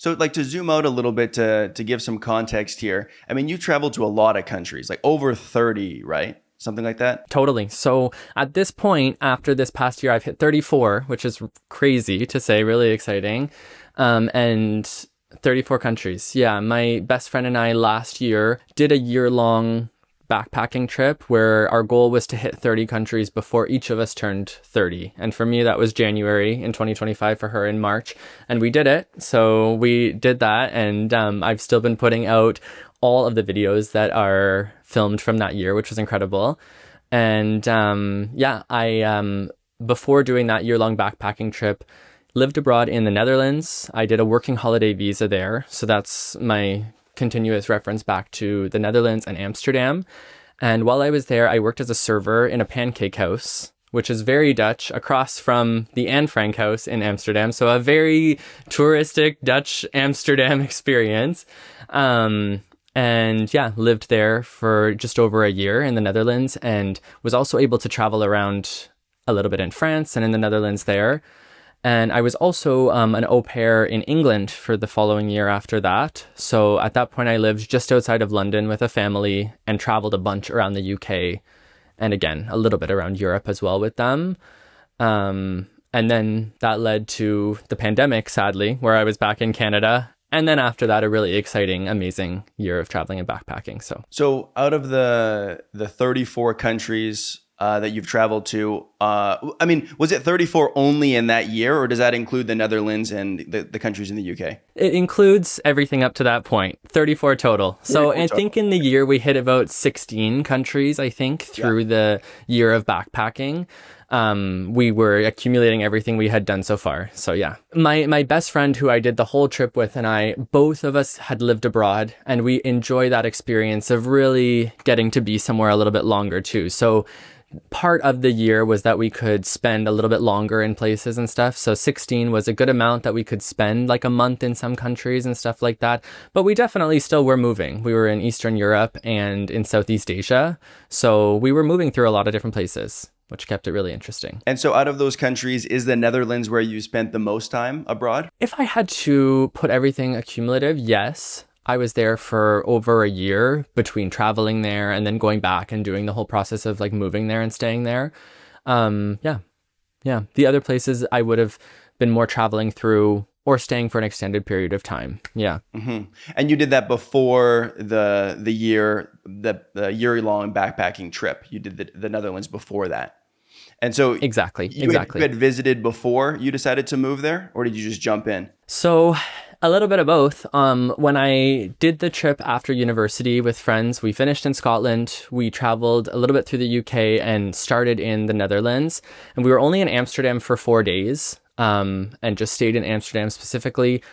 So like to zoom out a little bit to give some context here. I mean, you traveled to a lot of countries, like over 30, right? Something like that? Totally. So at this point, after this past year, I've hit 34, which is crazy to say, really exciting. And 34 countries. Yeah, my best friend and I last year did a year-long backpacking trip where our goal was to hit 30 countries before each of us turned 30. And for me, that was January in 2025, for her in March. And we did it. So we did that. And I've still been putting out all of the videos that are filmed from that year, which was incredible. And I before doing that year-long backpacking trip, lived abroad in the Netherlands. I did a working holiday visa there. So that's my continuous reference back to the Netherlands and Amsterdam. And while I was there, I worked as a server in a pancake house, which is very Dutch, across from the Anne Frank house in Amsterdam. So a very touristic Dutch Amsterdam experience. And yeah, lived there for just over a year in the Netherlands, and was also able to travel around a little bit in France and in the Netherlands there. And I was also an au pair in England for the following year after that. So at that point, I lived just outside of London with a family and traveled a bunch around the UK. And again, a little bit around Europe as well with them. And then that led to the pandemic, sadly, where I was back in Canada. And then after that, a really exciting, amazing year of traveling and backpacking. So out of the 34 countries that you've traveled to, I mean, was it 34 only in that year, or does that include the Netherlands and the countries in the UK? It includes everything up to that point, 34 total. So I think in the year we hit about 16 countries, I think, through the year of backpacking. We were accumulating everything we had done so far. So yeah, my best friend who I did the whole trip with and I, both of us had lived abroad, and we enjoy that experience of really getting to be somewhere a little bit longer too. So part of the year was that we could spend a little bit longer in places and stuff. So 16 was a good amount that we could spend, like a month in some countries and stuff like that. But we definitely still were moving. We were in Eastern Europe and in Southeast Asia. So we were moving through a lot of different places, which kept it really interesting. And so out of those countries, is the Netherlands where you spent the most time abroad? If I had to put everything accumulative, yes. I was there for over a year between traveling there and then going back and doing the whole process of like moving there and staying there. Yeah. The other places I would have been more traveling through or staying for an extended period of time. Yeah. Mm-hmm. And you did that before the year-long backpacking trip. You did the Netherlands before that. And so Exactly. You had visited before you decided to move there, or did you just jump in? So a little bit of both. When I did the trip after university with friends, we finished in Scotland. We traveled a little bit through the UK and started in the Netherlands. And we were only in Amsterdam for 4 days, and just stayed in Amsterdam specifically.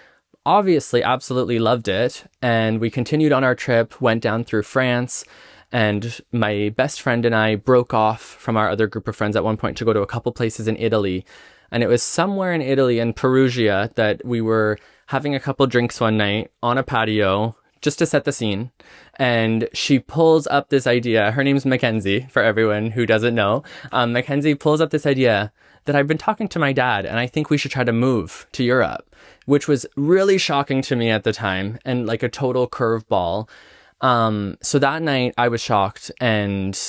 Obviously, absolutely loved it. And we continued on our trip, went down through France. And my best friend and I broke off from our other group of friends at one point to go to a couple places in Italy. And it was somewhere in Italy, in Perugia, that we were having a couple drinks one night on a patio just to set the scene. And she pulls up this idea. Her name's Mackenzie, for everyone who doesn't know. Mackenzie pulls up this idea that I've been talking to my dad, and I think we should try to move to Europe, which was really shocking to me at the time and like a total curveball. So that night I was shocked and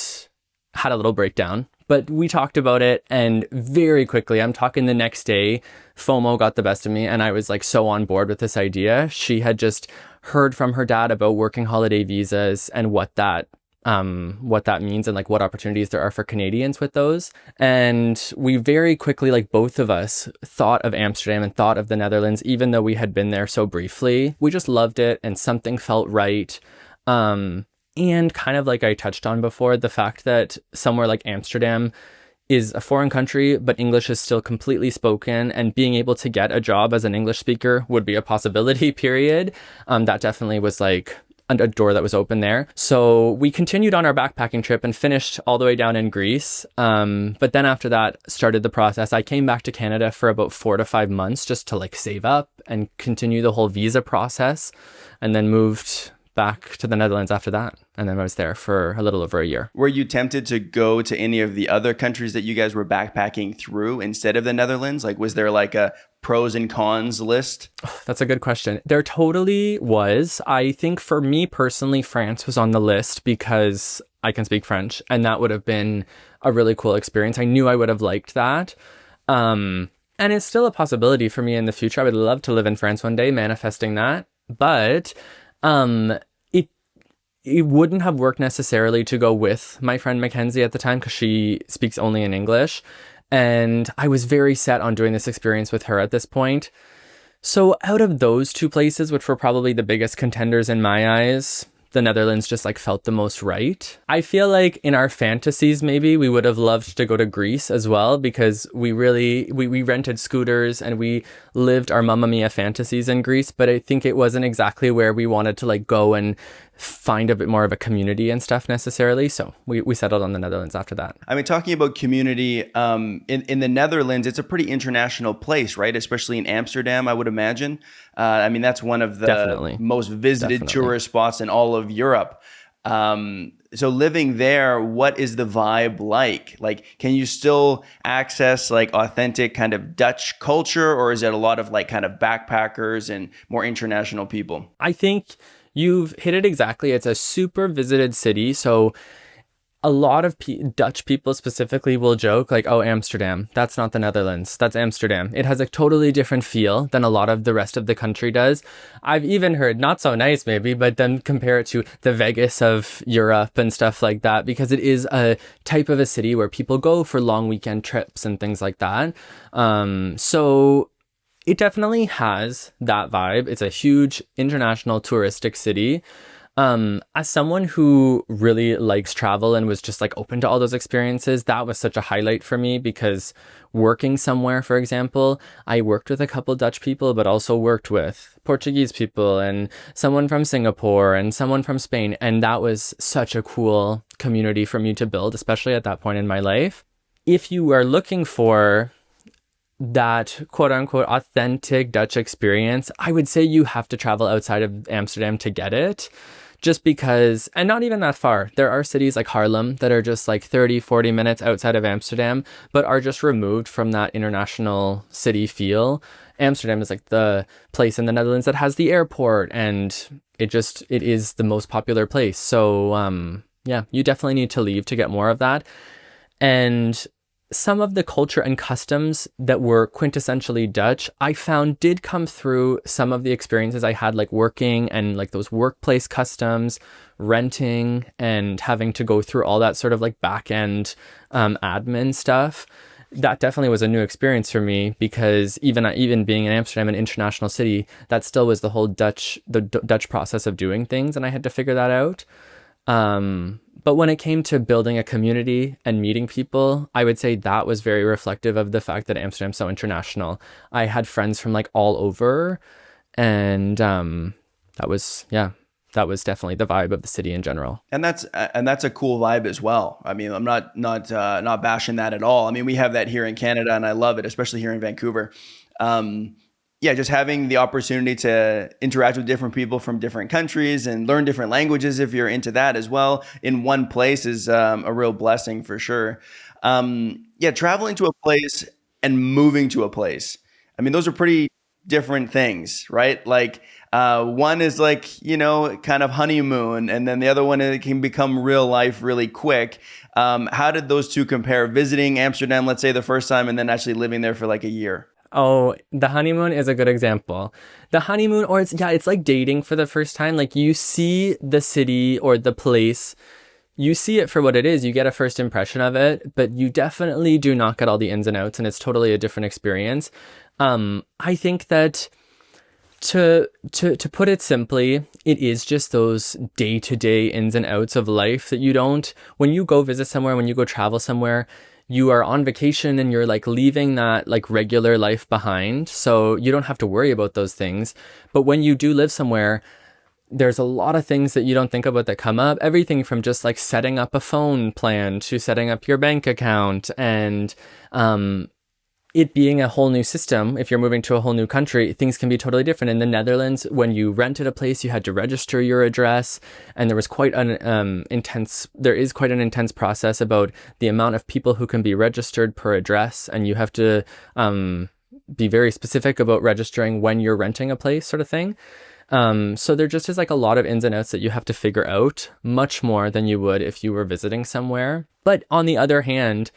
had a little breakdown, but we talked about it, and very quickly, I'm talking the next day, FOMO got the best of me and I was like so on board with this idea. She had just heard from her dad about working holiday visas and what that means and like what opportunities there are for Canadians with those. And we very quickly, like both of us, thought of Amsterdam and thought of the Netherlands, even though we had been there so briefly. We just loved it and something felt right. And kind of like I touched on before, the fact that somewhere like Amsterdam is a foreign country, but English is still completely spoken, and being able to get a job as an English speaker would be a possibility, period. That definitely was like a door that was open there. So we continued on our backpacking trip and finished all the way down in Greece. But then after that started the process. I came back to Canada for about 4 to 5 months just to like save up and continue the whole visa process, and then moved back to the Netherlands after that. And then I was there for a little over a year. Were you tempted to go to any of the other countries that you guys were backpacking through instead of the Netherlands? Like, was there like a pros and cons list? That's a good question. There totally was. I think for me personally, France was on the list because I can speak French, and that would have been a really cool experience. I knew I would have liked that. And it's still a possibility for me in the future. I would love to live in France one day, manifesting that. But it wouldn't have worked necessarily to go with my friend Mackenzie at the time because she speaks only in English. And I was very set on doing this experience with her at this point. So out of those two places, which were probably the biggest contenders in my eyes, the Netherlands just like felt the most right. I feel like in our fantasies, maybe we would have loved to go to Greece as well, because we rented scooters and we lived our Mamma Mia fantasies in Greece. But I think it wasn't exactly where we wanted to like go and find a bit more of a community and stuff necessarily. So we settled on the Netherlands after that. I mean, talking about community, in the Netherlands, it's a pretty international place, right? Especially in Amsterdam, I would imagine. I mean, that's one of the most visited tourist spots in all of Europe. So living there, what is the vibe like? Like, can you still access like authentic kind of Dutch culture, or is it a lot of like kind of backpackers and more international people? I think you've hit it exactly. It's a super visited city. So a lot of Dutch people specifically will joke like, oh, Amsterdam, that's not the Netherlands, that's Amsterdam. It has a totally different feel than a lot of the rest of the country does. I've even heard, not so nice maybe, but then compare it to the Vegas of Europe and stuff like that, because it is a type of a city where people go for long weekend trips and things like that. So it definitely has that vibe. It's a huge international touristic city. As someone who really likes travel and was just like open to all those experiences, that was such a highlight for me, because working somewhere, for example, I worked with a couple Dutch people, but also worked with Portuguese people and someone from Singapore and someone from Spain. And that was such a cool community for me to build, especially at that point in my life. If you are looking for that quote unquote authentic Dutch experience, I would say you have to travel outside of Amsterdam to get it. Just because, and not even that far. There are cities like Haarlem that are just like 30, 40 minutes outside of Amsterdam, but are just removed from that international city feel. Amsterdam is like the place in the Netherlands that has the airport, and it is the most popular place. So yeah, you definitely need to leave to get more of that. And some of the culture and customs that were quintessentially Dutch, I found did come through some of the experiences I had, like working and like those workplace customs, renting, and having to go through all that sort of like back end admin stuff. That definitely was a new experience for me, because even being in Amsterdam, an international city, that still was the whole Dutch process of doing things, and I had to figure that out. But when it came to building a community and meeting people, I would say that was very reflective of the fact that Amsterdam's so international. I had friends from like all over, and that was definitely the vibe of the city in general. And that's a cool vibe as well. I mean, I'm not bashing that at all. I mean, we have that here in Canada, and I love it, especially here in Vancouver. Yeah, just having the opportunity to interact with different people from different countries and learn different languages, if you're into that as well, in one place is a real blessing for sure. Yeah, traveling to a place and moving to a place. I mean, those are pretty different things, right? Like one is like, kind of honeymoon, and then the other one, it can become real life really quick. How did those two compare? Visiting Amsterdam, let's say the first time, and then actually living there for like a year? Oh, the honeymoon is a good example. The honeymoon, or it's like dating for the first time. Like, you see the city or the place, you see it for what it is. You get a first impression of it, but you definitely do not get all the ins and outs, and it's totally a different experience. I think that to put it simply, it is just those day-to-day ins and outs of life that you don't, when you go visit somewhere, when you go travel somewhere, you are on vacation and you're like leaving that like regular life behind. So you don't have to worry about those things. But when you do live somewhere, there's a lot of things that you don't think about that come up. Everything from just like setting up a phone plan to setting up your bank account. And it being a whole new system, if you're moving to a whole new country, things can be totally different. In the Netherlands, when you rented a place, you had to register your address, and there is quite an intense process about the amount of people who can be registered per address, and you have to be very specific about registering when you're renting a place, sort of thing. So there just is like a lot of ins and outs that you have to figure out, much more than you would if you were visiting somewhere. But on the other hand,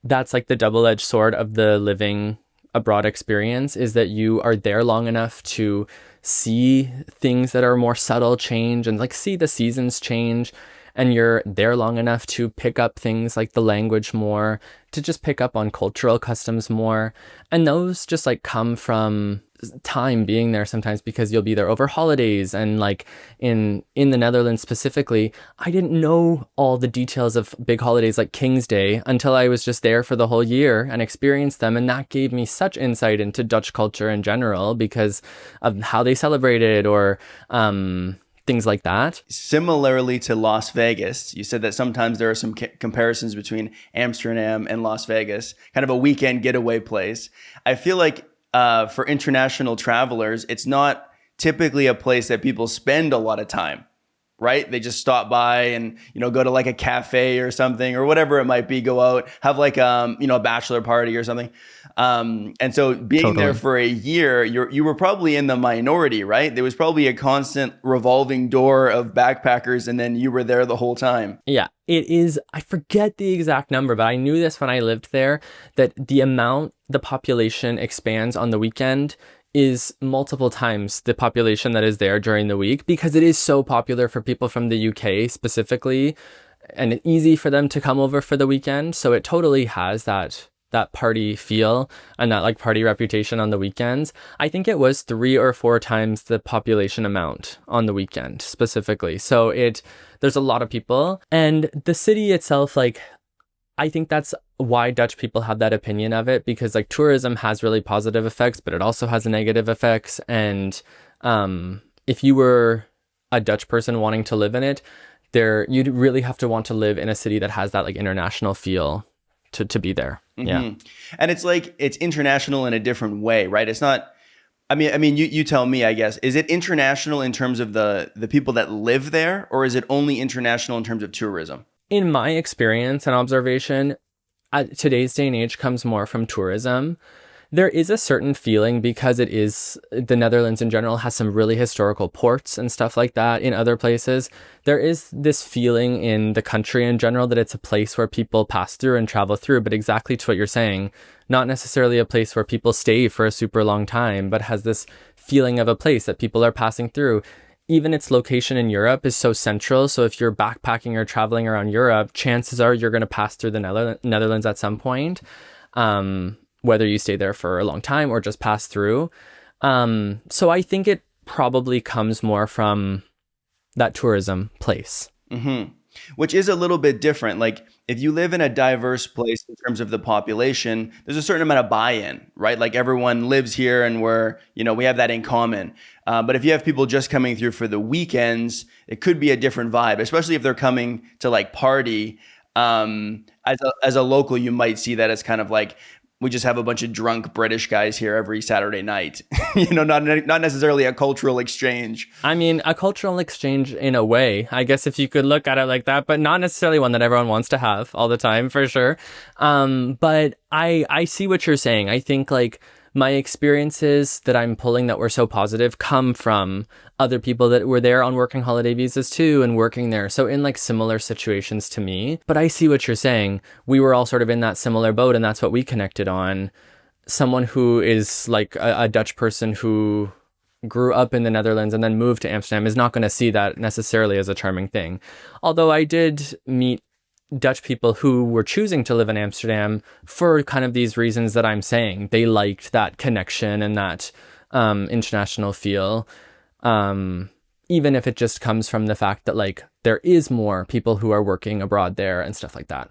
that's like the double-edged sword of the living abroad experience, is that you are there long enough to see things that are more subtle change and like see the seasons change. And you're there long enough to pick up things like the language more, to just pick up on cultural customs more. And those just like come from time being there sometimes, because you'll be there over holidays. And like in the Netherlands specifically, I didn't know all the details of big holidays like King's Day until I was just there for the whole year and experienced them. And that gave me such insight into Dutch culture in general because of how they celebrated, or things like that. Similarly to Las Vegas, you said that sometimes there are some comparisons between Amsterdam and Las Vegas, kind of a weekend getaway place. I feel like for international travelers, it's not typically a place that people spend a lot of time, right? They just stop by and, go to like a cafe or something or whatever it might be, go out, have like, a bachelor party or something. And so being there for a year, you were probably in the minority, right? There was probably a constant revolving door of backpackers, and then you were there the whole time. Yeah, it is. I forget the exact number, but I knew this when I lived there, that the population expands on the weekend is multiple times the population that is there during the week, because it is so popular for people from the UK specifically, and it's easy for them to come over for the weekend. So it totally has that party feel and that like party reputation on the weekends. I think it was 3 or 4 times the population amount on the weekend specifically. So there's a lot of people, and the city itself, like, I think that's why Dutch people have that opinion of it, because like tourism has really positive effects, but it also has negative effects. And if you were a Dutch person wanting to live in it, you'd really have to want to live in a city that has that like international feel to be there. Mm-hmm. Yeah. And it's like, it's international in a different way, right? It's not, I mean, you tell me, I guess, is it international in terms of the people that live there, or is it only international in terms of tourism? In my experience and observation, today's day and age comes more from tourism. There is a certain feeling, because the Netherlands in general has some really historical ports and stuff like that in other places. There is this feeling in the country in general that it's a place where people pass through and travel through, but exactly to what you're saying, not necessarily a place where people stay for a super long time, but has this feeling of a place that people are passing through. Even its location in Europe is so central. So if you're backpacking or traveling around Europe, chances are you're going to pass through the Netherlands at some point, whether you stay there for a long time or just pass through. So I think it probably comes more from that tourism place. Mm-hmm. Which is a little bit different. Like if you live in a diverse place in terms of the population, there's a certain amount of buy-in, right? Like everyone lives here and we have that in common. But if you have people just coming through for the weekends, it could be a different vibe, especially if they're coming to like party. As a local, you might see that as kind of like, we just have a bunch of drunk British guys here every Saturday night, not necessarily a cultural exchange. I mean, a cultural exchange in a way, I guess, if you could look at it like that, but not necessarily one that everyone wants to have all the time, for sure. But I see what you're saying. I think like my experiences that I'm pulling that were so positive come from other people that were there on working holiday visas too and working there. So in like similar situations to me. But I see what you're saying. We were all sort of in that similar boat, and that's what we connected on. Someone who is like a Dutch person who grew up in the Netherlands and then moved to Amsterdam is not going to see that necessarily as a charming thing. Although I did meet Dutch people who were choosing to live in Amsterdam for kind of these reasons that I'm saying. They liked that connection and that international feel, even if it just comes from the fact that like there is more people who are working abroad there and stuff like that.